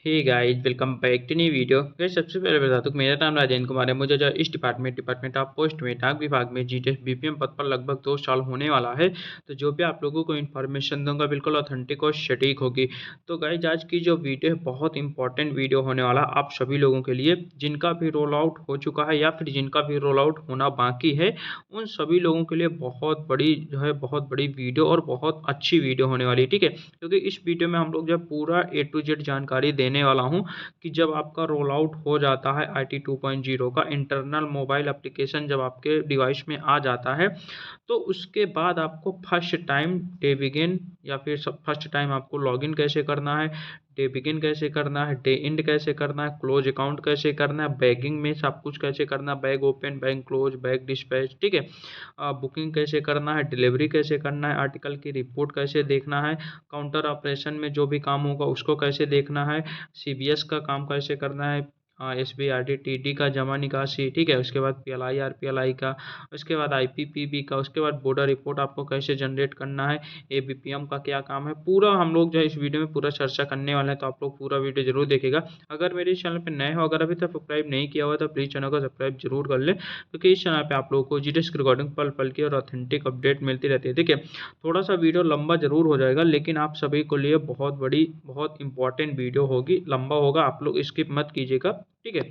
Hey guys, welcome back to new video. Guys, सबसे पहले बता दूं कि मेरा नाम राजेंद्र कुमार है। मुझे जो इस डिपार्टमेंट ऑफ पोस्ट में डाक विभाग में जीटीएस बीपीएम पद पर लगभग 2 साल होने वाला है। तो जो भी आप लोगों को इन्फॉर्मेशन दूंगा बिल्कुल ऑथेंटिक और सटीक होगी। तो गाइस, आज की जो वीडियो है बहुत इंपॉर्टेंट वीडियो होने वाला आप सभी लोगों के लिए, जिनका भी रोल आउट हो चुका है या फिर जिनका भी रोल आउट होना बाकी है, उन सभी लोगों के लिए बहुत बड़ी जो है बहुत बड़ी वीडियो और बहुत अच्छी वीडियो होने वाली है। ठीक है, क्योंकि इस वीडियो में हम लोग जो पूरा ए टू जेड जानकारी देने वाला हूं कि जब आपका रोल आउट हो जाता है IT 2.0 का इंटरनल मोबाइल एप्लीकेशन जब आपके डिवाइस में आ जाता है, तो उसके बाद आपको फर्स्ट टाइम डे बिगिन या फिर फर्स्ट टाइम आपको लॉगिन कैसे करना है, डे बिगिन कैसे करना है, डे एंड कैसे करना है, क्लोज अकाउंट कैसे करना है, बैगिंग में सब कुछ कैसे करना है, bag open, bag close, bag dispatch, ठीक है, बुकिंग कैसे करना है, डिलीवरी कैसे करना है, आर्टिकल की रिपोर्ट कैसे देखना है, काउंटर ऑपरेशन में जो भी काम होगा उसको कैसे देखना है, CBS का काम कैसे करना है, SBRD TD का जमा निकासी, ठीक है, उसके बाद PLI RPLI का, उसके बाद IPPB का, उसके बाद बॉर्डर रिपोर्ट आपको कैसे जनरेट करना है, ABPM का क्या काम है, पूरा हम लोग जो है इस वीडियो में पूरा चर्चा करने वाले हैं। तो आप लोग पूरा वीडियो जरूर देखेगा। अगर मेरे चैनल पे नए हो, अगर अभी तक सब्सक्राइब नहीं किया हुआ तो प्लीज़ चैनल को सब्सक्राइब जरूर कर ले, क्योंकि इस चैनल पे आप लोगों को जीडीएस की रिकॉर्डिंग पल पल की और ऑथेंटिक अपडेट मिलती रहती है। ठीक है, थोड़ा सा वीडियो लंबा जरूर हो जाएगा, लेकिन आप सभी को लिए बहुत बड़ी बहुत इंपॉर्टेंट वीडियो होगी, लंबा होगा, आप लोग स्किप मत कीजिएगा। ठीक है,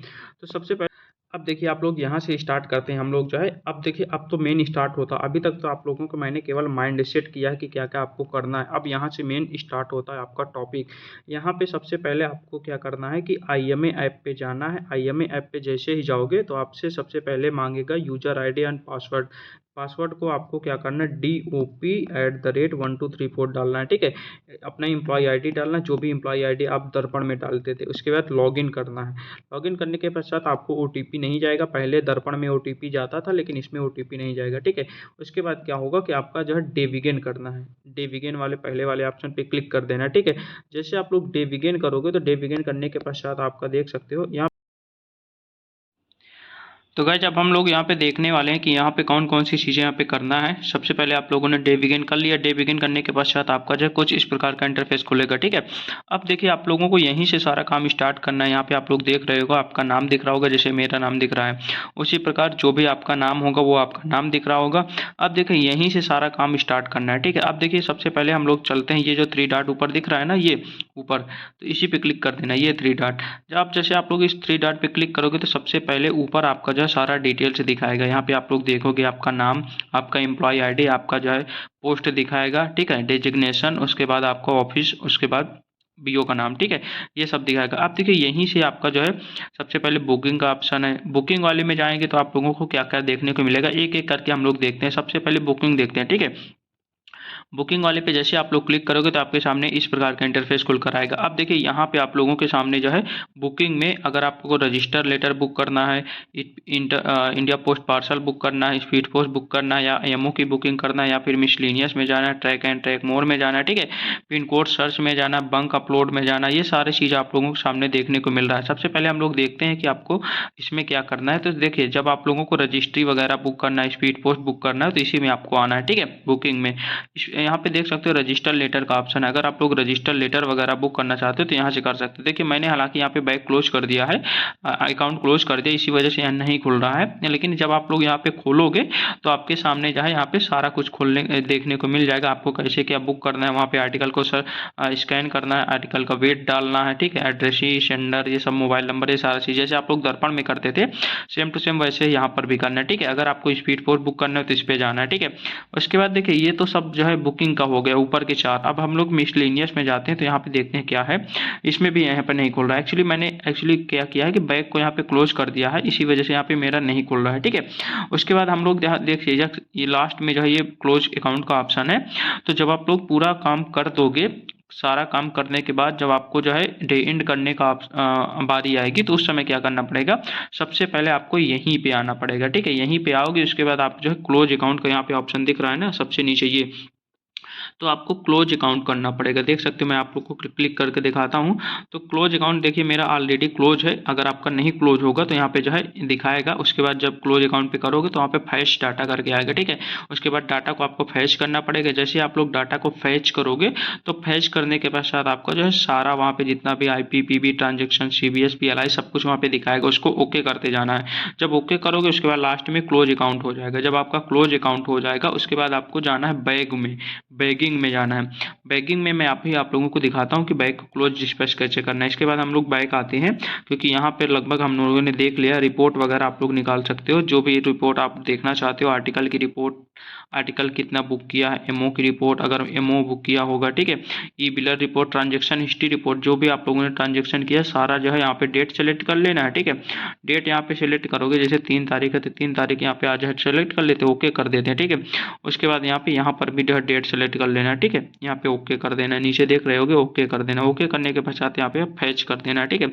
तो सबसे पहले अब देखिए आप लोग यहाँ से स्टार्ट करते हैं। हम लोग जो है अब देखिए अब तो मेन स्टार्ट होता है। अभी तक तो आप लोगों को मैंने केवल माइंड सेट किया है कि क्या क्या आपको करना है। अब यहाँ से मेन स्टार्ट होता है आपका टॉपिक। यहाँ पे सबसे पहले आपको क्या करना है कि IMA ऐप पे जाना है। IMA ऐप पे जैसे ही जाओगे तो आपसे सबसे पहले मांगेगा user ID and password. Password को आपको क्या करना है, DOP@1234 डालना है। ठीक है, अपना एम्प्लॉय ID डालना है, जो भी एम्प्लॉय ID आप दर्पण में डालते थे। उसके बाद लॉगिन करना है। लॉगिन करने के पश्चात आपको OTP नहीं जाएगा। पहले दर्पण में OTP जाता था, लेकिन इसमें OTP नहीं जाएगा। ठीक है, उसके बाद क्या होगा कि आपका जो है डे बिगिन करना है। डे बिगिन वाले पहले वाले ऑप्शन पे क्लिक कर देना है। ठीक है, जैसे आप लोग डे बिगिन करोगे तो डे बिगिन करने के पश्चात आपका देख सकते हो यहाँ। तो गाइज अब हम लोग यहाँ पे देखने वाले हैं कि यहाँ पे कौन कौन सी चीज़ें यहाँ पे करना है। सबसे पहले आप लोगों ने डे बिगिन कर लिया। डे बिगिन करने के पश्चात आपका जो है कुछ इस प्रकार का इंटरफेस खुलेगा। ठीक है, अब देखिए आप लोगों को यहीं से सारा काम स्टार्ट करना है। यहाँ पे आप लोग देख रहे होगा, आपका नाम दिख रहा होगा, जैसे मेरा नाम दिख रहा है उसी प्रकार जो भी आपका नाम होगा वो आपका नाम दिख रहा होगा। अब देखिए यहीं से सारा काम स्टार्ट करना है। ठीक है, अब देखिए सबसे पहले हम लोग चलते हैं, ये जो 3 डॉट ऊपर दिख रहा है ना, ये ऊपर, तो इसी पे क्लिक कर देना, ये 3 डॉट। जब आप जैसे आप लोग इस 3 डॉट पे क्लिक करोगे तो सबसे पहले ऊपर आपका जो है सारा डिटेल्स दिखाएगा। यहाँ पे आप लोग देखोगे आपका नाम, आपका एम्प्लॉय ID, आपका जो है पोस्ट दिखाएगा। ठीक है, डेजिग्नेशन, उसके बाद आपका ऑफिस, उसके बाद BO का नाम। ठीक है, ये सब दिखाएगा। आप देखिए यहीं से आपका जो है सबसे पहले बुकिंग का ऑप्शन है। बुकिंग वाले में जाएंगे तो आप लोगों को क्या क्या देखने को मिलेगा, एक एक करके हम लोग देखते हैं। सबसे पहले बुकिंग देखते हैं। ठीक है, बुकिंग वाले पे जैसे आप लोग क्लिक करोगे तो आपके सामने इस प्रकार का इंटरफेस खुल कर आएगा। अब देखिए यहाँ पे आप लोगों के सामने जो है बुकिंग में अगर आपको रजिस्टर लेटर बुक करना है, इंडिया पोस्ट पार्सल बुक करना है, स्पीड पोस्ट बुक करना है, या EMO की बुकिंग करना है, या फिर मिसलिनियस में जाना है, ट्रैक एंड ट्रैक मोर में जाना है। ठीक है, पिन कोड सर्च में जाना, बंक अपलोड में जाना, ये सारी चीज़ आप लोगों के सामने देखने को मिल रहा है। सबसे पहले हम लोग देखते हैं कि आपको इसमें क्या करना है। तो देखिए जब आप लोगों को रजिस्ट्री वगैरह बुक करना है, स्पीड पोस्ट बुक करना है, तो इसी में आपको आना है। ठीक है, बुकिंग में यहाँ पे देख सकते हो रजिस्टर लेटर का ऑप्शन है। अगर आप लोग रजिस्टर लेटर वगैरह बुक करना चाहते हो तो यहाँ से कर सकते हो। देखिए मैंने हालांकि यहाँ पे बैग क्लोज कर दिया है, अकाउंट क्लोज कर दिया, इसी वजह से यहाँ नहीं खुल रहा है। लेकिन जब आप लोग यहाँ पे खोलोगे तो आपके सामने जो है यहाँ पे सारा कुछ खोलने देखने को मिल जाएगा। आपको कैसे क्या बुक करना है, वहाँ पे आर्टिकल को स्कैन करना है, आर्टिकल का वेट डालना है। ठीक है, एड्रेस, सेंडर, ये सब मोबाइल नंबर, ये सारा चीज़ जैसे आप लोग दर्पण में करते थे सेम टू सेम वैसे यहाँ पर भी करना है। ठीक है, अगर आपको स्पीड पोस्ट बुक करना है तो इस पर जाना है। ठीक है, उसके बाद देखिए ये तो सब जो है बुकिंग का हो गया ऊपर के 4। अब हम लोग मिसलेनियस में जाते हैं तो यहाँ पे देखते हैं क्या है। इसमें भी यहाँ पर नहीं खुल रहा है। मैंने क्या किया है कि बैग को यहाँ पे क्लोज कर दिया है, इसी वजह से यहाँ पे मेरा नहीं खुल रहा है। ठीक है, उसके बाद हम लोग देखिए ये लास्ट में जो है ये क्लोज अकाउंट का ऑप्शन है। तो जब आप लोग पूरा काम कर दोगे, सारा काम करने के बाद जब आपको जो है डे एंड करने का बारी आएगी तो उस समय क्या करना पड़ेगा, सबसे पहले आपको यहीं पे आना पड़ेगा। ठीक है, यहीं पे आओगे, उसके बाद आप जो है क्लोज अकाउंट का यहाँ पे ऑप्शन दिख रहा है ना सबसे नीचे, ये तो आपको क्लोज अकाउंट करना पड़ेगा। देख सकते हो मैं आप लोग को क्लिक करके दिखाता हूँ। तो क्लोज अकाउंट देखिए मेरा ऑलरेडी क्लोज है। अगर आपका नहीं क्लोज होगा तो यहाँ पे जो है दिखाएगा। उसके बाद जब क्लोज अकाउंट पे करोगे तो वहाँ पे फैच डाटा करके आएगा, ठीक है। उसके बाद डाटा को आपको फैच करना पड़ेगा। जैसे आप लोग डाटा को फैच करोगे तो फैच करने के पश्चात आपका जो है सारा वहाँ पे जितना भी IPPB ट्रांजेक्शन, CBS, PLI सब कुछ वहाँ पे दिखाएगा। उसको ओके करते जाना है। जब ओके करोगे उसके बाद लास्ट में क्लोज अकाउंट हो जाएगा। जब आपका क्लोज अकाउंट हो जाएगा उसके बाद आपको जाना है बैगिंग में जाना है। बैगिंग में मैं आप लोगों को दिखाता हूँ कि बैग को क्लोज डिस्पैच कैसे करना है। इसके बाद हम लोग बैग आते हैं, क्योंकि यहाँ पे लगभग हम लोगों ने देख लिया। रिपोर्ट वगैरह आप लोग निकाल सकते हो, जो भी रिपोर्ट आप देखना चाहते हो। आर्टिकल की रिपोर्ट, आर्टिकल कितना बुक किया है, एमओ की रिपोर्ट अगर एमओ बुक किया होगा, ठीक है। ई बिलर रिपोर्ट, ट्रांजेक्शन हिस्ट्री रिपोर्ट, जो भी आप लोगों ने ट्रांजेक्शन किया सारा जो है यहाँ पे डेट सेलेक्ट कर लेना है, ठीक है। डेट यहाँ पे सेलेक्ट करोगे, जैसे 3 तारीख है तो 3 तारीख यहाँ पे आज है सेलेक्ट कर लेते हैं, ओके कर देते हैं, ठीक है। उसके बाद यहाँ पर भी जो है डेट सेलेक्ट कर लेना है, ठीक है। यहाँ पे ओके कर देना है, नीचे देख रहे होगे ओके कर देना। ओके करने के पश्चात यहाँ पे फैच कर देना है, ठीक है।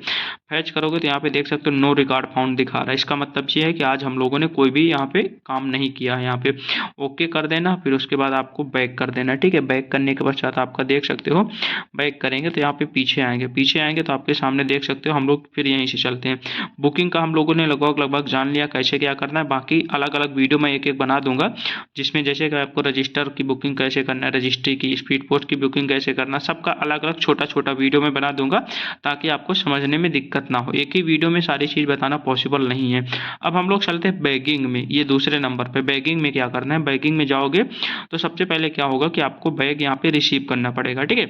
फैच करोगे तो यहाँ पे देख सकते हो नो रिकॉर्ड फाउंड दिखा रहा है। इसका मतलब ये है कि आज हम लोगों ने कोई भी यहाँ पे काम नहीं किया है। यहाँ पे ओके कर देना, फिर उसके बाद आपको बैक कर देना, ठीक है। बैक करने के पश्चात आपका देख सकते हो बैक करेंगे तो यहाँ पे पीछे आएंगे तो आपके सामने देख सकते हो हम लोग फिर यहीं से चलते हैं। बुकिंग का हम लोगों ने लगभग जान लिया कैसे क्या करना है। बाकी अलग अलग वीडियो मैं एक बना दूंगा, जिसमें जैसे कि आपको रजिस्टर की बुकिंग कैसे करना है, रजिस्ट्री की, स्पीड पोस्ट की बुकिंग कैसे करना, सबका अलग अलग छोटा छोटा वीडियो में बना दूंगा, ताकि आपको समझने में दिक्कत ना हो। एक ही वीडियो में सारी चीज़ बताना पॉसिबल नहीं है। अब हम लोग चलते हैं बैगिंग में। ये दूसरे नंबर पे बैगिंग में क्या करना है। बैगिंग में जाओगे तो सबसे पहले क्या होगा कि आपको बैग यहाँ पे रिसीव करना पड़ेगा, ठीक है।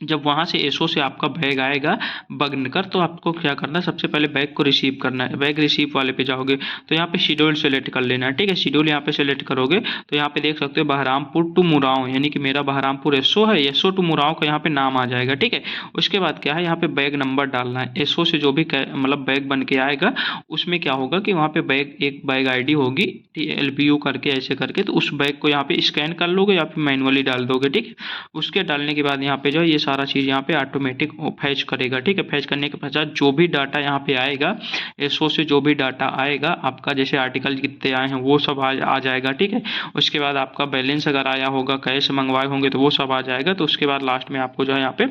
जब वहाँ से एसओ से आपका बैग आएगा बनकर, तो आपको क्या करना है, सबसे पहले बैग को रिसीव करना है। बैग रिसीव वाले पे जाओगे तो यहाँ पे शेड्यूल सेलेक्ट कर लेना है, ठीक है। शेड्यूल यहाँ पे सेलेक्ट करोगे तो यहाँ पे देख सकते हो बहरामपुर टू मुराव, यानी कि मेरा बहरामपुर एसओ है, एसओ टू मुराव का यहाँ पे नाम आ जाएगा, ठीक है। उसके बाद क्या है, यहाँ पे बैग नंबर डालना है। एसओ से जो भी मतलब बैग बन के आएगा उसमें क्या होगा कि वहाँ पे बैग एक बैग ID होगी, LBU करके ऐसे करके, तो उस बैग को यहाँ पे स्कैन कर लोगे या फिर मैनुअली डाल दोगे, ठीक है। उसके डालने के बाद यहाँ पे जो है ये सारा चीज़ यहाँ पे ऑटोमेटिक फैच करेगा, ठीक है। फैच करने के पश्चात जो भी डाटा यहाँ पे आएगा, एसओ से जो भी डाटा आएगा आपका, जैसे आर्टिकल कितने आए हैं वो सब आ जाएगा, ठीक है। उसके बाद आपका बैलेंस अगर आया होगा, कैश मंगवाए होंगे तो वो सब आ जाएगा। तो उसके बाद लास्ट में आपको जो है यहाँ पे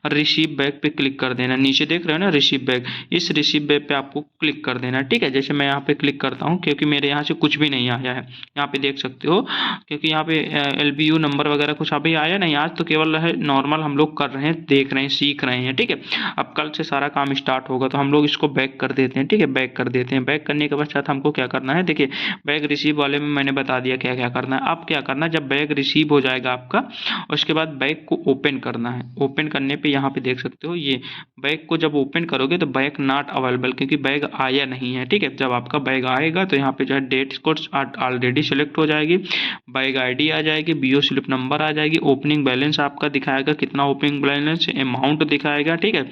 रिसीव बैग पे क्लिक कर देना। नीचे देख रहे हो ना रिसीव बैग, इस रिसीव बैग पे आपको क्लिक कर देना, ठीक है। जैसे मैं यहाँ पे क्लिक करता हूँ, क्योंकि मेरे यहाँ से कुछ भी नहीं आया है, यहाँ पे देख सकते हो, क्योंकि यहाँ पे LBU नंबर वगैरह कुछ अभी आया नहीं। आज तो केवल है नॉर्मल हम लोग कर रहे हैं, देख रहे हैं, सीख रहे हैं, ठीक है। अब कल से सारा काम स्टार्ट होगा तो हम लोग इसको बैक कर देते हैं, ठीक है। बैक कर देते हैं। बैक करने के पश्चात हमको क्या करना है, देखिए बैग रिसीव वाले में मैंने बता दिया क्या क्या करना है। अब क्या करना है, जब बैग रिसीव हो जाएगा आपका, उसके बाद बैग को ओपन करना है। ओपन करने पे यहाँ पे देख सकते हो ये बैग को जब ओपन करोगे तो बैग नॉट अवेलेबल, क्योंकि बैग आया नहीं है, ठीक है। जब आपका बैग आएगा तो यहाँ पे जो है डेट कोड ऑलरेडी सेलेक्ट हो जाएगी, बैग ID आ जाएगी, BO स्लिप नंबर आ जाएगी, ओपनिंग बैलेंस आपका दिखाएगा कितना ओपनिंग बैलेंस, अमाउंट दिखाएगा, ठीक है।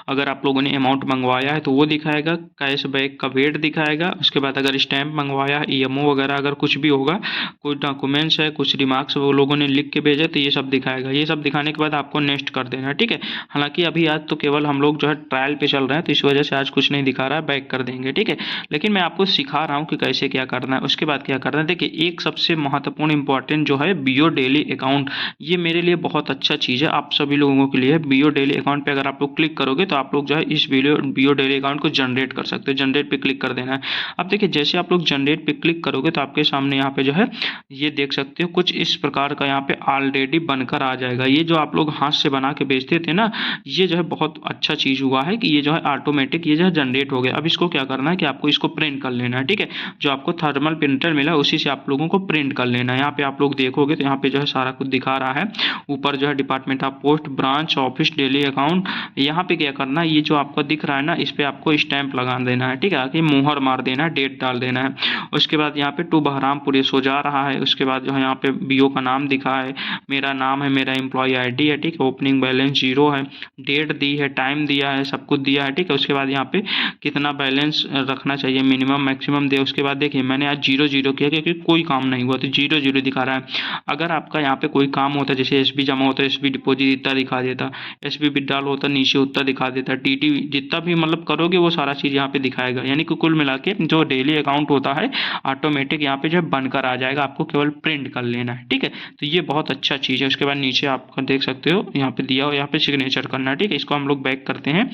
अगर आप लोगों ने अमाउंट मंगवाया है तो वो दिखाएगा, कैश बैक का वेट दिखाएगा। उसके बाद अगर स्टैंप मंगवाया है, EMO वगैरह अगर कुछ भी होगा, कुछ डॉक्यूमेंट्स है, कुछ रिमार्क्स वो लोगों ने लिख के भेजा, तो ये सब दिखाएगा। ये सब दिखाने के बाद आपको नेक्स्ट कर देना है, ठीक है। हालांकि अभी आज तो केवल हम लोग जो है ट्रायल पे चल रहे हैं, तो इस वजह से आज कुछ नहीं दिखा रहा है, बैक कर देंगे, ठीक है। लेकिन मैं आपको सिखा रहा हूँ कि कैसे क्या करना है। उसके बाद क्या करना है, देखिए एक सबसे महत्वपूर्ण इंपॉर्टेंट जो है BO डेली अकाउंट, ये मेरे लिए बहुत अच्छा चीज़ है, आप सभी लोगों के लिए। BO डेली अकाउंट पे अगर आप लोग क्लिक करोगे तो आप लोग जो है इस BO डेली अकाउंट को जनरेट कर सकते हो। जनरेट पे क्लिक कर देना है। अब देखिए जैसे आप लोग जनरेट पे क्लिक करोगे तो आपके सामने यहाँ पे जो है ये देख सकते हो कुछ इस प्रकार का यहाँ पे ऑलरेडी बनकर आ जाएगा। ये जो आप लोग हाथ से बना के बेचते थे ना, ये जो है बहुत अच्छा चीज़ हुआ है कि ये जो है ऑटोमेटिक ये जो है जनरेट हो गया। अब इसको क्या करना है कि आपको इसको प्रिंट कर लेना है, ठीक है। जो आपको थर्मल प्रिंटर मिला उसी से आप लोगों को प्रिंट कर लेना है। यहाँ पे आप लोग देखोगे तो यहाँ पे जो है सारा कुछ दिखा रहा है। ऊपर जो है department of post, branch office, daily account, यहाँ पे क्या करना है, ये जो आपको दिख रहा है ना, इस पे आपको स्टैंप लगा देना है, ठीक है। आगे मुहर मार देना है, डेट डाल देना है। उसके बाद यहाँ पे टू बहरामपुर ये सो जा रहा है। उसके बाद जो है यहाँ पे BO का नाम दिखा है, मेरा नाम है, मेरा एम्प्लॉय ID है, ठीक है। ओपनिंग बैलेंस 0 है, डेट दी है, टाइम दिया है, सब कुछ दिया है, ठीक है। उसके बाद यहाँ पे कितना बैलेंस रखना चाहिए, मिनिमम मैक्सिमम दे। उसके बाद देखिए मैंने आज 0 किया क्योंकि कोई काम नहीं हुआ तो 0 दिखा रहा है। अगर आपका यहाँ पे कोई काम होता, जैसे SB जमा होता है, SB डिपोजिट इतना दिखा देता, SB विड्रॉल होता नीचे उतना दिखा देता है। टीटी जितना भी मतलब करोगे वो सारा चीज़ यहाँ पे दिखाएगा, यानी कि कुल मिला के जो डेली अकाउंट होता है ऑटोमेटिक यहाँ पे जो है बनकर आ जाएगा, आपको केवल प्रिंट कर लेना है। ठीक है, तो ये बहुत अच्छा चीज़ है। उसके बाद नीचे आप देख सकते हो यहाँ पे दिया हो, यहाँ पे सिग्नेचर करना है। ठीक है, इसको हम लोग बैक करते हैं।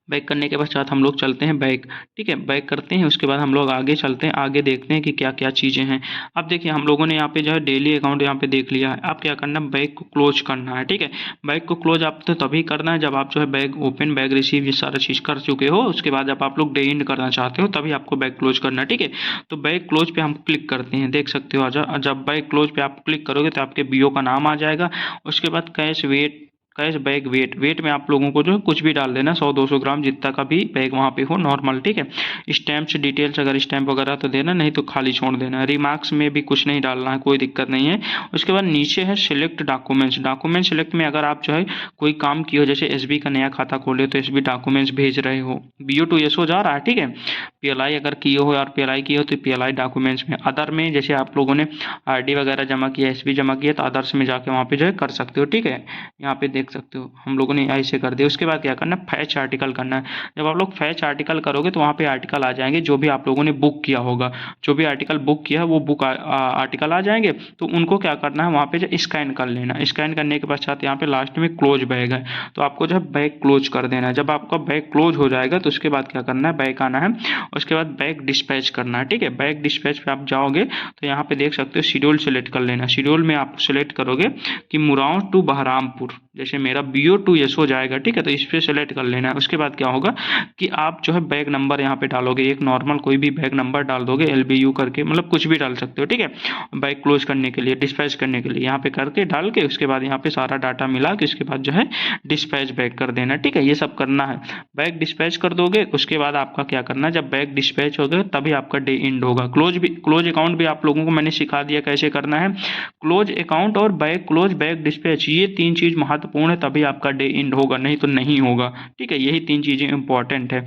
बैक करने के पश्चात हम लोग चलते हैं बैक। ठीक है, बैक करते हैं, उसके बाद हम लोग आगे चलते हैं, आगे देखते हैं कि क्या क्या चीज़ें हैं। अब देखिए हम लोगों ने यहाँ पे जो है डेली अकाउंट यहाँ पे देख लिया है। अब क्या करना है, बैक को क्लोज करना है। ठीक है, बैक को क्लोज आप तो तभी करना है जब आप जो है बैग ओपन, बैग रिसीव ये सारा चीज़ कर चुके हो। उसके बाद जब आप लोग डे एंड करना चाहते हो तभी आपको बैक क्लोज करना है। ठीक है, तो बैक क्लोज पे हम क्लिक करते हैं, देख सकते हो। जब बैक क्लोज पे आप क्लिक करोगे तो आपके बीओ का नाम आ जाएगा। उसके बाद cash weight, cash bag weight, weight में आप लोगों को जो कुछ भी डाल देना, 100-200 ग्राम जितना का भी बैग वहाँ पे हो नॉर्मल। ठीक है, स्टैम्प्स डिटेल्स अगर स्टैम्प वगैरह तो देना, नहीं तो खाली छोड़ देना। रिमार्क्स में भी कुछ नहीं डालना है, कोई दिक्कत नहीं है। उसके बाद नीचे है सिलेक्ट डॉक्यूमेंट्स। डॉक्यूमेंट सिलेक्ट में अगर आप जो है कोई काम किए हो, जैसे एसबी का नया खाता खोले तो एसबी डॉक्यूमेंट्स भेज रहे हो, बीओ टू एसओ जा रहा है। ठीक है, पीएलआई अगर किए हो और पीएलआई किए हो तो पीएलआई डॉक्यूमेंट्स में। अदर में जैसे आप लोगों ने आरडी वगैरह जमा किया, एसबी जमा किया, तो अदर्स में जाके वहाँ पे जो है कर सकते हो। ठीक है, यहाँ पे देख सकते हो हम लोगों ने ऐसे कर दिया। उसके बाद क्या करना है, फैच आर्टिकल करना है। जब आप लोग फैच आर्टिकल करोगे तो वहाँ पे आर्टिकल आ जाएंगे जो भी आप लोगों ने बुक किया होगा। जो भी आर्टिकल बुक किया है वो बुक आर्टिकल आ जाएंगे। तो उनको क्या करना है, वहाँ पे जो स्कैन कर लेना। स्कैन करने के पश्चात यहाँ पे लास्ट में क्लोज बैग है, तो आपको जो है बैग क्लोज कर देना है। जब आपका बैग क्लोज हो जाएगा तो उसके बाद क्या करना है, बैग आना है। उसके बाद बैग डिस्पैच करना है। ठीक है, बैग डिस्पैच पे आप जाओगे तो यहाँ पे देख सकते हो शेड्यूल सेलेक्ट कर लेना। शेड्यूल में आप सेलेक्ट करोगे कि मुराव टू बहरामपुर, जैसे मेरा बीओ टू एसओ जाएगा। ठीक है, तो इस पर सेलेक्ट कर लेना है। उसके बाद क्या होगा कि आप जो है बैग नंबर यहाँ पे डालोगे, एक नॉर्मल कोई भी बैग नंबर डाल दोगे, LBU करके, मतलब कुछ भी डाल सकते हो। ठीक है, बैग क्लोज करने के लिए, डिस्पैच करने के लिए यहाँ पे करके डाल के उसके बाद यहाँ पे सारा डाटा मिला के उसके बाद जो है डिस्पैच बैग कर देना। ठीक है, ये सब करना है। बैग डिस्पैच कर दोगे, उसके बाद आपका क्या करना है, जब बैग डिस्पैच हो गए तभी आपका डे एंड होगा। क्लोज अकाउंट भी आप लोगों को मैंने सिखा दिया कैसे करना है। क्लोज अकाउंट और बैग क्लोज, बैग डिस्पैच, ये 3 चीज़ महत्वपूर्ण है, तभी आपका डे एंड होगा, नहीं तो नहीं होगा। ठीक है, यही 3 चीज़ें इंपॉर्टेंट है।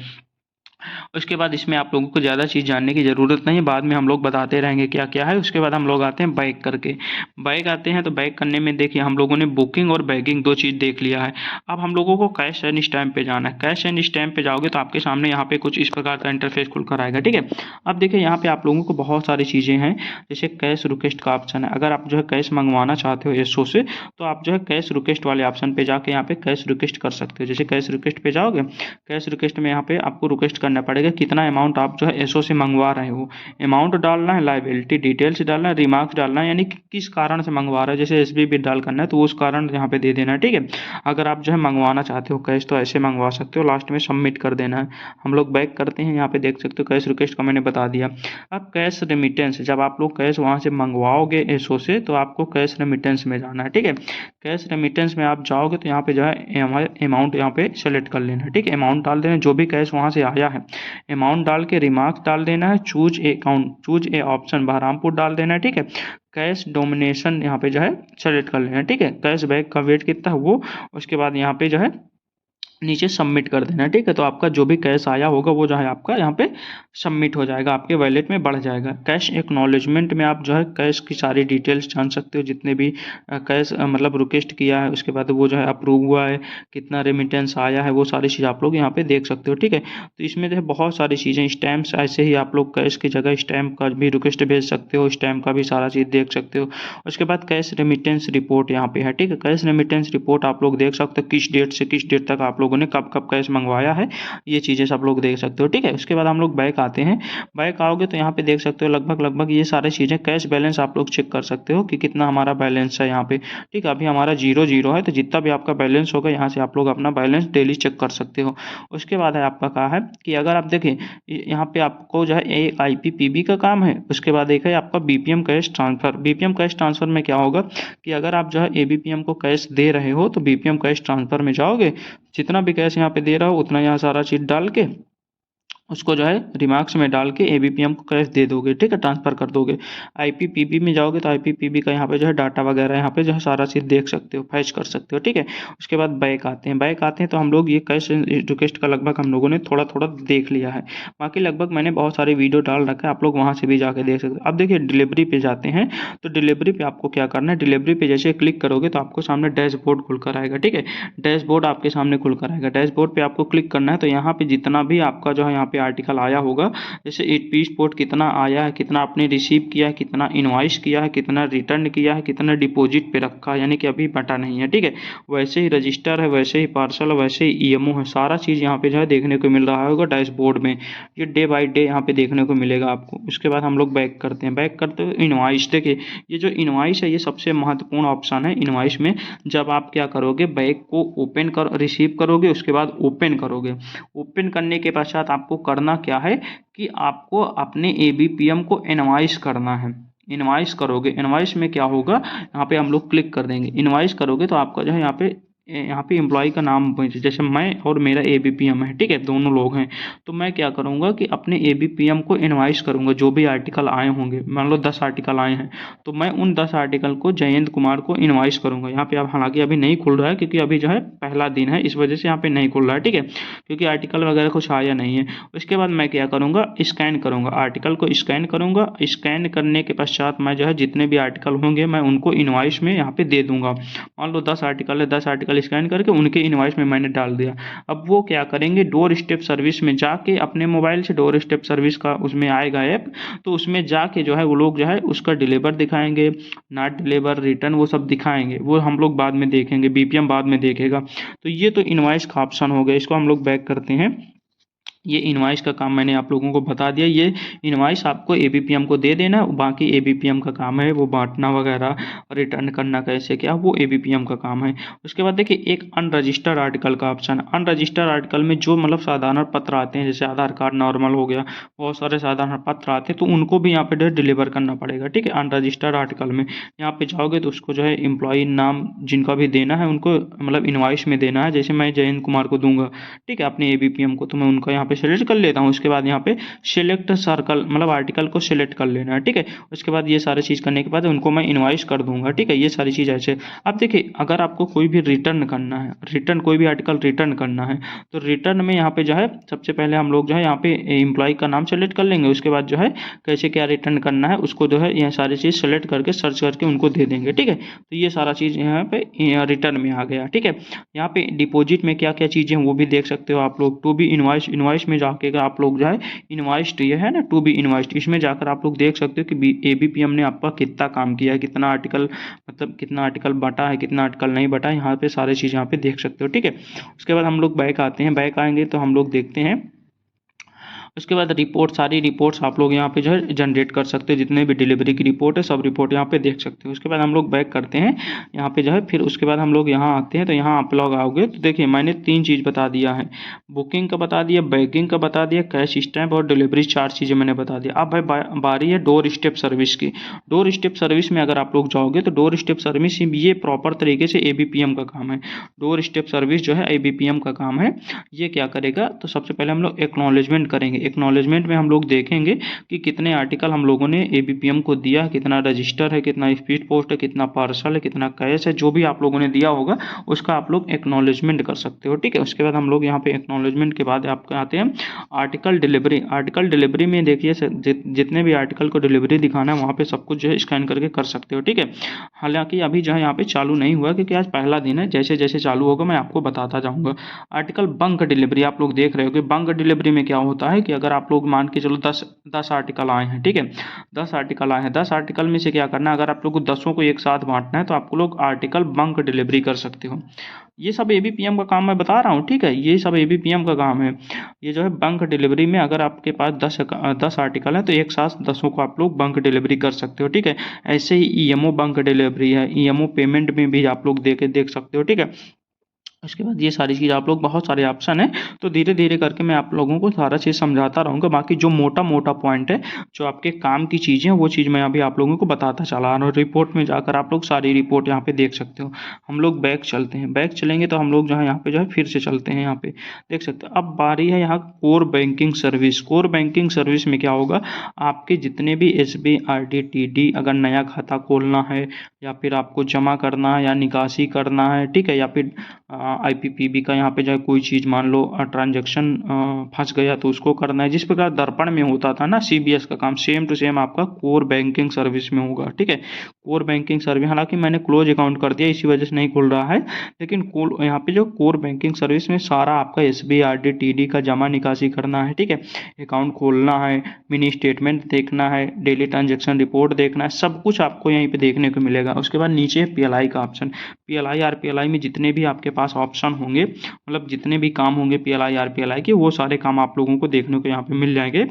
उसके बाद इसमें आप लोगों को ज़्यादा चीज़ जानने की ज़रूरत नहीं है, बाद में हम लोग बताते रहेंगे क्या क्या है। उसके बाद हम लोग आते हैं बैक करके। बैक आते हैं तो बैक करने में देखिए हम लोगों ने बुकिंग और बैगिंग 2 चीज़ देख लिया है। अब हम लोगों को कैश एंड स्टैम्प पे जाना है। कैश एंड स्टैम्प पे जाओगे तो आपके सामने यहाँ पे कुछ इस प्रकार का इंटरफेस खुल कर आएगा। ठीक है, अब देखिए यहाँ पे आप लोगों को बहुत सारी चीज़ें हैं, जैसे कैश रिक्वेस्ट का ऑप्शन है। अगर आप जो है कैश मंगवाना चाहते हो एसओ से, तो आप जो है कैश रिक्वेस्ट वाले ऑप्शन पे जाके यहाँ पे कैश रिक्वेस्ट कर सकते हो। जैसे कैश रिक्वेस्ट पे जाओगे, कैश रिक्वेस्ट में यहाँ पे आपको रिक्वेस्ट करना पड़ेगा कितना अमाउंट आप जो है एसओ से मंगवा रहे हो। अमाउंट डालना है, लायबिलिटी डिटेल्स डालना है, रिमार्क्स डालना है, यानी कि किस कारण से मंगवा रहे हो। जैसे एसबी बिल डाल करना है तो उस कारण यहाँ पे दे देना है। ठीक है, अगर आप जो है मंगवाना चाहते हो कैश तो ऐसे मंगवा सकते हो, लास्ट में सबमिट कर देना है। हम लोग बैक करते हैं, यहाँ पे देख सकते हो कैश रिक्वेस्ट का मैंने बता दिया। अब कैश रेमिटेंस, जब आप लोग कैश वहाँ से मंगवाओगे एसओ से तो आपको कैश रेमिटेंस में जाना है। ठीक है, कैश रेमिटेंस में आप जाओगे तो यहाँ पे जो है अमाउंट यहाँ पे सेलेक्ट कर लेना है। ठीक है, अमाउंट डाल देना, जो भी कैश वहाँ से आया है अमाउंट डाल के रिमार्क्स डाल देना है। Choose a account, choose a option Baharampur डाल देना है। ठीक है, कैश डोमिनेशन यहाँ पे जो है सेलेक्ट कर लेना है। ठीक है, कैश बैग का वेट कितना है वो, उसके बाद यहाँ पे जो है नीचे सबमिट कर देना है। ठीक है, तो आपका जो भी कैश आया होगा वो जो है आपका यहाँ पे सबमिट हो जाएगा, आपके वॉलेट में बढ़ जाएगा। कैश एक्नॉलेजमेंट में आप जो है कैश की सारी डिटेल्स जान सकते हो, जितने भी कैश मतलब रिक्वेस्ट किया है, उसके बाद वो जो है अप्रूव हुआ है, कितना रेमिटेंस आया है, वो सारी चीज़ आप लोग यहाँ पे देख सकते हो। ठीक है, तो इसमें जो है बहुत सारी चीज़ें, स्टैम्प्स, ऐसे ही आप लोग कैश की जगह स्टैम्प का भी रिक्वेस्ट भेज सकते हो, स्टैम्प का भी सारा चीज़ देख सकते हो। उसके बाद कैश रेमिटेंस रिपोर्ट यहाँ पे है। ठीक है, कैश रेमिटेंस रिपोर्ट आप लोग देख सकते हो, किस डेट से किस डेट तक आप लोग ने कब कब कैश मंगवाया है, ये चीज़ें सब लोग देख सकते हो। ठीक है, उसके बाद हम लोग बैक आते हैं। बैक आओगे तो यहाँ पे देख सकते हो लगभग ये सारी चीज़ें, कैश बैलेंस आप लोग चेक कर सकते हो कि कितना हमारा बैलेंस है यहाँ पे। ठीक है, अभी हमारा 0 है, तो जितना भी आपका बैलेंस होगा यहाँ से आप लोग अपना बैलेंस डेली चेक कर सकते हो। उसके बाद है आपका कहा है कि अगर आप देखें यहाँ पे आपको जो है AIPPB का काम है। उसके बाद एक है आपका BPM cash transfer. BPM cash transfer में क्या होगा कि अगर आप जो है ABPM को कैश दे रहे हो तो BPM कैश ट्रांसफ़र में जाओगे, जितना भी कैश यहाँ पे दे रहा हो उतना यहाँ सारा चीज़ डाल के उसको जो है रिमार्क्स में डाल के एबीपीएम को कैश दे दोगे, ठीक है, ट्रांसफ़र कर दोगे। आईपीपीबी में जाओगे तो आईपीपीबी का यहाँ पे जो है डाटा वगैरह यहाँ पे जो है सारा चीज़ देख सकते हो, फैच कर सकते हो, ठीक है। उसके बाद बैक आते हैं तो हम लोग ये कैश रिक्वेस्ट का लगभग हम लोगों ने थोड़ा थोड़ा देख लिया है। बाकी लगभग मैंने बहुत सारे वीडियो डाल रखा है, आप लोग वहाँ से भी जाके देख सकते हो। अब देखिए डिलीवरी पे जाते हैं, तो डिलीवरी पे आपको क्या करना है, डिलीवरी पे जैसे क्लिक करोगे तो आपको सामने डैशबोर्ड खुलकर आएगा, ठीक है। डैशबोर्ड आपके सामने खुलकर आएगा। डैशबोर्ड पे आपको क्लिक करना है, तो यहाँ पे जितना भी आपका जो है यहाँ पे आर्टिकल आया होगा, जैसे ईपी स्पोर्ट कितना आया है, कितना आपने रिसीव किया है, कितना इनवॉइस किया है, कितना रिटर्न किया है, कितना डिपॉजिट पे रखा है, यानी कि अभी बटा नहीं है, ठीक है। वैसे ही रजिस्टर है, वैसे ही पार्सल, वैसे ही ईएमओ है, सारा चीज़ यहाँ पे जो है देखने को मिल रहा होगा डैशबोर्ड में। ये डे बाय डे यहाँ पे देखने को मिलेगा आपको। उसके बाद हम लोग बैक करते हैं, बैक करते हुए इनवॉइस, देखिए ये जो इनवॉइस है ये सबसे महत्वपूर्ण ऑप्शन है इनवॉइस में। जब आप क्या करोगे, बैक को ओपन कर रिसीव करोगे, उसके बाद ओपन करोगे। ओपन करने के पश्चात आपको करना क्या है कि आपको अपने एबीपीएम को इनवॉइस करना है। इनवॉइस करोगे, इनवॉइस में क्या होगा, यहाँ पे हम लोग क्लिक कर देंगे। इनवॉइस करोगे तो आपका जो है यहाँ पे एम्प्लॉय का नाम, जैसे मैं और मेरा एबीपीएम है, ठीक है, दोनों लोग हैं। तो मैं क्या करूँगा कि अपने एबीपीएम को इनवॉइस करूँगा, जो भी आर्टिकल आए होंगे, मान लो 10 आर्टिकल आए हैं, तो मैं उन 10 आर्टिकल को जयंत कुमार को इनवॉइस करूँगा। यहाँ पे अब हालांकि अभी नहीं खुल रहा है, क्योंकि अभी जो है पहला दिन है, इस वजह से यहाँ पे नहीं खुल रहा है, ठीक है, क्योंकि आर्टिकल वगैरह कुछ आया नहीं है। उसके बाद मैं क्या करूँगा, स्कैन करूँगा, आर्टिकल को स्कैन करूँगा। स्कैन करने के पश्चात मैं जो है जितने भी आर्टिकल होंगे मैं उनको इनवॉइस में यहाँ पे दे दूंगा। मान लो 10 आर्टिकल है, 10 आर्टिकल स्कैन करके उनके इनवॉइस में मैंने डाल दिया। अब वो क्या करेंगे, डोर स्टेप सर्विस में जाके अपने मोबाइल से, डोर स्टेप सर्विस का उसमें आएगा ऐप, तो उसमें जाके जो है वो लोग जो है उसका डिलीवर दिखाएंगे, नॉट डिलीवर, रिटर्न, वो सब दिखाएंगे। वो हम लोग बाद में देखेंगे, बीपीएम बाद में देखेगा। तो ये तो इनवॉइस का ऑप्शन हो गया। इसको हम लोग बैक करते हैं। ये इनवॉइस का काम मैंने आप लोगों को बता दिया। ये इनवॉइस आपको एबीपीएम को दे देना, बाकी एबीपीएम का काम है वो बांटना वगैरह, रिटर्न करना कैसे क्या, वो एबीपीएम का काम है। उसके बाद देखिए एक अनरजिस्टर्ड आर्टिकल का ऑप्शन। अनरजिस्टर्ड आर्टिकल में जो मतलब साधारण पत्र आते हैं, जैसे आधार कार्ड नॉर्मल हो गया, बहुत सारे साधारण पत्र आते हैं, तो उनको भी यहाँ पे डिलीवर करना पड़ेगा, ठीक है। अनरजिस्टर्ड आर्टिकल में यहाँ पे जाओगे तो उसको जो है एम्प्लॉय नाम जिनका भी देना है उनको मतलब इनवॉइस में देना है। जैसे मैं जयंत कुमार को दूंगा, ठीक है, अपने एबीपीएम को, तो मैं उनका यहाँ पे सेलेक्ट कर लेता हूँ। उसके बाद यहाँ पे सिलेक्ट सर्कल मतलब आर्टिकल को सिलेक्ट कर लेना है, ठीक है। उसके बाद ये सारी चीज़ करने के बाद उनको मैं इनवॉइस कर दूंगा, ठीक है। ये सारी चीज़ ऐसे। अब देखिए अगर आपको कोई भी रिटर्न करना है, रिटर्न कोई भी आर्टिकल रिटर्न करना है, तो रिटर्न में यहाँ पे जो है सबसे पहले हम लोग जो है यहाँ पे एम्प्लॉय का नाम सेलेक्ट कर लेंगे। उसके बाद जो है कैसे क्या रिटर्न करना है उसको जो है यह सारी चीज़ सेलेक्ट करके सर्च करके उनको दे देंगे, ठीक है। तो ये सारा चीज़ यहाँ पे रिटर्न में आ गया, ठीक है। यहाँ पे डिपॉजिट में क्या क्या चीज़ें हैं वो भी देख सकते हो आप लोग। टू बी इनवॉइस, इनवॉइस में जाके आप लोग जो है इनवॉइस्ड, ये है ना टू बी इनवॉइस्ड, इसमें जाकर आप लोग देख सकते हो कि एबीपीएम ने आपका कितना काम किया है, कितना आर्टिकल मतलब कितना आर्टिकल बटा है, कितना आर्टिकल नहीं बटा है, यहाँ पे सारी चीज़ यहाँ पे देख सकते हो, ठीक है। उसके बाद हम लोग बैक आते हैं। बैक आएंगे तो हम लोग देखते हैं उसके बाद रिपोर्ट, सारी रिपोर्ट्स आप लोग यहाँ पे जो है जनरेट कर सकते हो। जितने भी डिलीवरी की रिपोर्ट है सब रिपोर्ट यहाँ पे देख सकते हो। उसके बाद हम लोग बैक करते हैं यहाँ पे जो है, फिर उसके बाद हम लोग यहाँ आते हैं। तो यहाँ आप लोग आओगे तो देखिए मैंने 3 चीज़ बता दिया है, बुकिंग का बता दिया, बैकिंग का बता दिया, कैश स्टैम्प और डिलीवरी 4 चीज़ें मैंने बता दिया। अब भाई बारी है डोर स्टेप सर्विस की। डोर स्टेप सर्विस में अगर आप लोग जाओगे तो डोर स्टेप सर्विस ये प्रॉपर तरीके से एबीपीएम का काम है। डोर स्टेप सर्विस जो है एबीपीएम का काम है। ये क्या करेगा, तो सबसे पहले हम लोग एक्नॉलेजमेंट करेंगे। एक्नॉलेजमेंट में हम लोग देखेंगे कि कितने आर्टिकल हम लोगों ने एबीपीएम को दिया, कितना रजिस्टर है, कितना स्पीड पोस्ट है, कितना पार्सल है, कितना कैश है, जो भी आप लोगों ने दिया होगा उसका आप लोग एक्नॉलेजमेंट कर सकते हो, ठीक है। उसके बाद हम लोग यहाँ पे एक्नॉलेजमेंट के बाद आपके आते हैं आर्टिकल डिलीवरी। आर्टिकल डिलीवरी में देखिए जितने भी आर्टिकल को डिलीवरी दिखाना है वहाँ पे सब कुछ जो है स्कैन करके कर सकते हो, ठीक है। हालांकि अभी जो है यहाँ पे चालू नहीं हुआ क्योंकि आज पहला दिन है। जैसे जैसे चालू होगा मैं आपको बताता जाऊँगा। आर्टिकल बंक डिलीवरी आप लोग देख रहे हो कि बंक डिलीवरी में क्या होता है कि अगर आप लोग मान के चलो 10 आर्टिकल आए हैं, ठीक है, 10 आर्टिकल आए हैं, 10 आर्टिकल में से क्या करना है, अगर आप लोग को 10 को एक साथ बांटना है तो आपको लोग आर्टिकल बंक डिलीवरी कर सकते हो। ये सब एबीपीएम का काम मैं बता रहा हूँ, ठीक है, ये सब एबीपीएम का काम है। ये जो है बंक डिलीवरी में अगर आपके पास 10 आर्टिकल है तो एक साथ 10 को आप लोग बंक डिलीवरी कर सकते हो, ठीक है। ऐसे ही ईएमओ बंक डिलीवरी है, ईएमओ पेमेंट में भी आप लोग देख सकते हो, ठीक है। उसके बाद ये सारी चीज़ आप लोग बहुत सारे ऑप्शन हैं, तो धीरे धीरे करके मैं आप लोगों को सारा चीज़ समझाता रहूँगा। बाकी जो मोटा मोटा पॉइंट है, जो आपके काम की चीज़ें हैं, वो चीज़ मैं अभी आप लोगों को बताता चला आ रहा हूँ। रिपोर्ट में जाकर आप लोग सारी रिपोर्ट यहाँ पे देख सकते हो। हम लोग बैक चलते हैं, बैक चलेंगे तो हम लोग जो है यहाँ पे जो है फिर से चलते हैं, यहाँ पे देख सकते हो। अब बारी है यहाँ core banking service. Core banking service में क्या होगा, आपके जितने भी SB RD TD अगर नया खाता खोलना है, या फिर आपको जमा करना है या निकासी करना है, ठीक है, या फिर IPPB का यहाँ पे जो है कोई चीज़ मान लो ट्रांजैक्शन फंस गया तो उसको करना है। जिस प्रकार दर्पण में होता था ना CBS का काम, सेम टू सेम आपका कोर बैंकिंग सर्विस में होगा, ठीक है। कोर बैंकिंग सर्विस, हालांकि मैंने क्लोज अकाउंट कर दिया इसी वजह से नहीं खुल रहा है, लेकिन यहाँ पे जो कोर बैंकिंग सर्विस में सारा आपका SB RD TD का जमा निकासी करना है, ठीक है, अकाउंट खोलना है, मिनी स्टेटमेंट देखना है, डेली ट्रांजेक्शन रिपोर्ट देखना है, सब कुछ आपको यहीं पे देखने को मिलेगा। उसके बाद नीचे PLI का ऑप्शन, PLI RPLI में जितने भी आपके पास ऑप्शन होंगे, मतलब जितने भी काम होंगे PLI RPLI के, वो सारे काम आप लोगों को देखने को यहाँ पे मिल जाएंगे,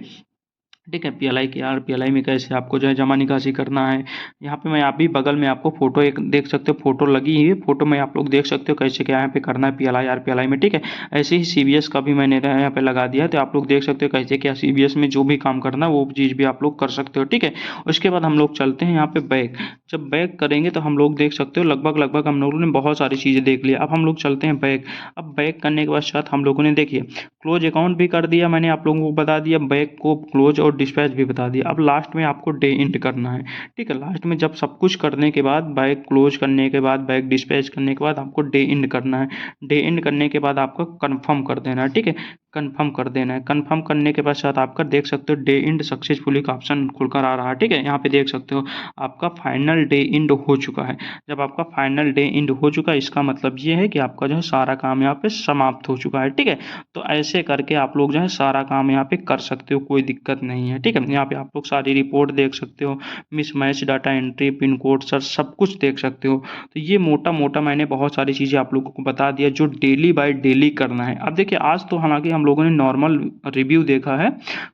ठीक है। PLI में कैसे आपको जो है जमा निकासी करना है। यहाँ पे मैं आप भी बगल में आपको फोटो एक देख सकते हो, फोटो लगी है, फोटो में आप लोग देख सकते हो कैसे क्या यहाँ पे करना है PLI RPLI में, ठीक है। ऐसे ही CBS का भी मैंने यहाँ पे लगा दिया है, तो आप लोग देख सकते हो कैसे क्या CBS में जो भी काम करना है वो चीज़ भी आप लोग कर सकते हो, ठीक है। उसके बाद हम लोग चलते हैं यहाँ पे बैक। जब बैक करेंगे तो हम लोग देख सकते हो लगभग हम लोगों ने बहुत सारी चीज़ें देख ली। अब हम लोग चलते हैं बैक। अब बैक करने के पश्चात हम लोगों ने देखिए क्लोज अकाउंट भी कर दिया, मैंने आप लोगों को बता दिया, बैक को क्लोज और डिस्पैच भी बता दिया। अब लास्ट में आपको डे एंड करना है, ठीक है। लास्ट में जब सब कुछ करने के बाद, बैक क्लोज करने के बाद, बैक डिस्पैच करने के बाद आपको डे एंड करना है। डे एंड करने के बाद आपको कंफर्म कर देना है, ठीक है, कंफर्म कर देना है। कंफर्म करने के पश्चात आपका देख सकते हो डे एंड सक्सेसफुली का ऑप्शन खुलकर आ रहा है, ठीक है। यहाँ पे देख सकते हो आपका फाइनल डे एंड हो चुका है। जब आपका फाइनल डे एंड हो चुका है, इसका मतलब ये है कि आपका जो है सारा काम यहाँ पे समाप्त हो चुका है, ठीक है। तो ऐसे करके आप लोग जो है सारा काम यहाँ पे कर सकते हो, कोई दिक्कत नहीं है, ठीक है। यहाँ पे आप लोग सारी रिपोर्ट देख सकते हो, mismatch data entry, pin code search, सब कुछ देख सकते हो। तो ये मोटा मोटा मैंने बहुत सारी चीज़ें आप लोगों को बता दिया जो डेली बाय डेली करना है। अब देखिए आज तो हालांकि हम लोगों ने नॉर्मल रिव्यू देखा है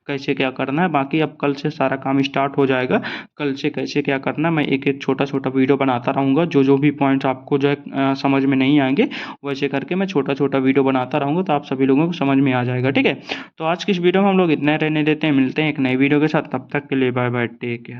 कैसे क्या करना है, बाकी अब कल से सारा काम स्टार्ट हो जाएगा। कल से कैसे क्या करना है मैं एक एक छोटा छोटा वीडियो बनाता रहूँगा, जो भी पॉइंट्स आपको जो है समझ में नहीं आएंगे वैसे करके मैं छोटा छोटा वीडियो बनाता रहूँगा, तो आप सभी लोगों को समझ में आ जाएगा, ठीक है। तो आज की इस वीडियो में हम लोग इतना रहने देते हैं, मिलते हैं एक नई वीडियो के साथ, तब तक के लिए बाय बाय, टेक केयर।